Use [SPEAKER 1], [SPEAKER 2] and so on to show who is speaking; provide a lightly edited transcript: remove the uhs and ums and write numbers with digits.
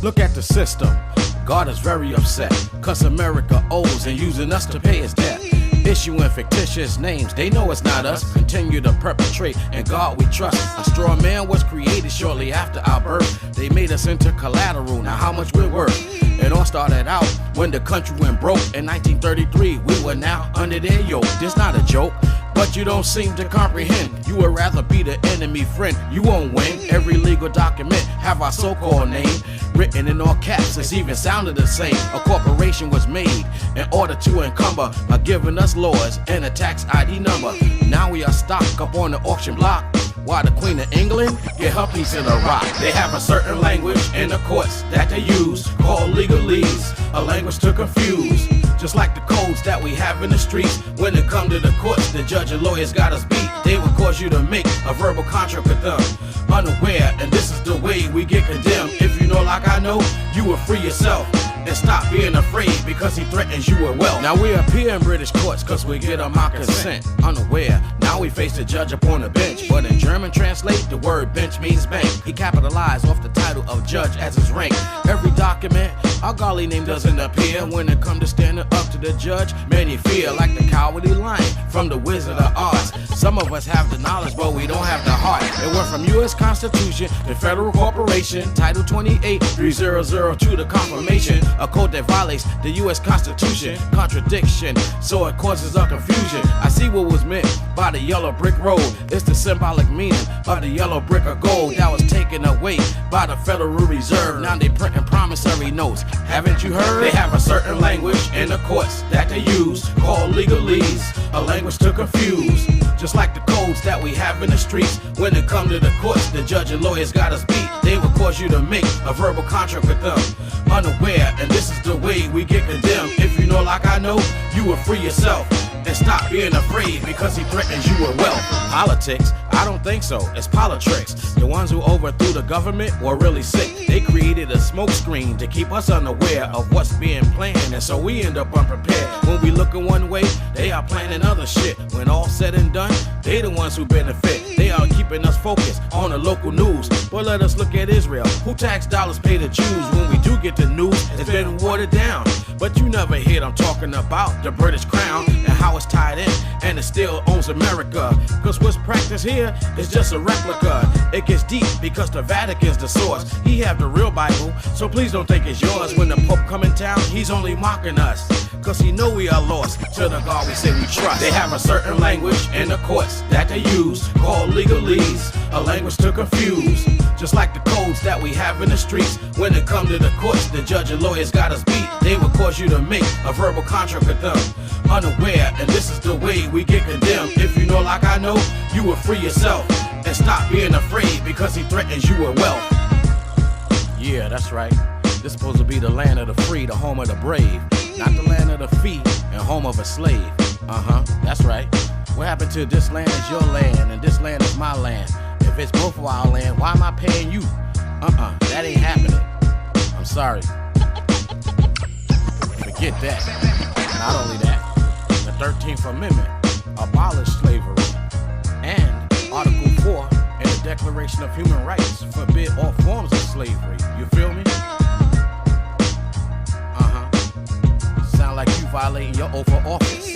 [SPEAKER 1] Look at the system. God is very upset, cause America owes and using us to pay its debt. Issuing fictitious names, they know it's not us. Continue to perpetrate, and God we trust. A straw man was created shortly after our birth. They made us into collateral, now how much we're worth. It all started out when the country went broke. In 1933, we were now under their yoke. This not a joke, but you don't seem to comprehend. You would rather be the enemy friend. You won't win. Every legal document have our so-called name written in all caps. It's even sounded the same. A corporation was made in order to encumber by giving us laws and a tax ID number. Now we are stocked up on the auction block, while the Queen of England get her piece of the rock. They have a certain language in the courts that they use, called legalese, a language to confuse. Just like the codes that we have in the streets. When it come to the courts, the judge and lawyers got us beat. They will cause you to make a verbal contract with them, unaware, and this is the way we get condemned. If you know like I know, you will free yourself and stop being afraid because he threatens you with wealth. Now we appear in British courts cause we get on our consent, unaware. Now we face the judge upon the bench, but in German translate, the word bench means bank. He capitalized off the title of judge as his rank. Every document, our golly name doesn't appear. When it come to standing up to the judge, many fear like the cowardly lion from the Wizard of Oz. Some of us have the knowledge, but we don't have the heart. It went from U.S. Constitution to Federal Corporation, Title 28, 3002 the confirmation. A code that violates the U.S. Constitution, contradiction, so it causes a confusion. I see what was meant by the yellow brick road. It's the symbolic meaning of the yellow brick of gold that was taken away by the Federal Reserve. Now they printing promissory notes. Haven't you heard? They have a certain language in the courts that they use, called legalese, a language to confuse. Just like the codes that we have in the streets. When it come to the courts, the judge and lawyers got us beat. They will cause you to make a verbal contract with them, unaware, and this is the way we get condemned. If you know like I know, you will free yourself and stop being afraid because he threatens you with wealth. Politics? I don't think so. It's politics. The ones who overthrew the government were really sick. They created a smoke screen to keep us unaware of what's being planned, and so we end up unprepared. When we look in one way, they are planning other shit. When all said and done, they the ones who benefit. They are keeping us focused on the local news. But let us look at Israel, who tax dollars pay the Jews. When we do get the news, it's been watered down. But you never hear them talking about the British crown and how it's tied in, and it still owns America. Cause what's practiced here is just a replica. It gets deep because the Vatican's the source. He have the real Bible, so please don't think it's yours. When the Pope come in town, he's only mocking us, cause he know we are lost to the God we say we trust. They have a certain language in the courts that they use, called legalese, a language to confuse. Just like the codes that we have in the streets. When it come to the courts, the judge and lawyers got us beat. They will cause you to make a verbal contract with them, unaware, and this is the way we get condemned. If you know like I know, you will free yourself and stop being afraid because he threatens you with wealth. Yeah, that's right. This is supposed to be the land of the free, the home of the brave, not the land of the feet and home of a slave. That's right. What happened to this land is your land and this land is my land? If it's both of our land, why am I paying you? That ain't happening. I'm sorry. Forget that. Not only that, the 13th Amendment abolished slavery, and Article 4 in the Declaration of Human Rights forbid all forms of slavery. You feel me? Sound like you violating your oath of office.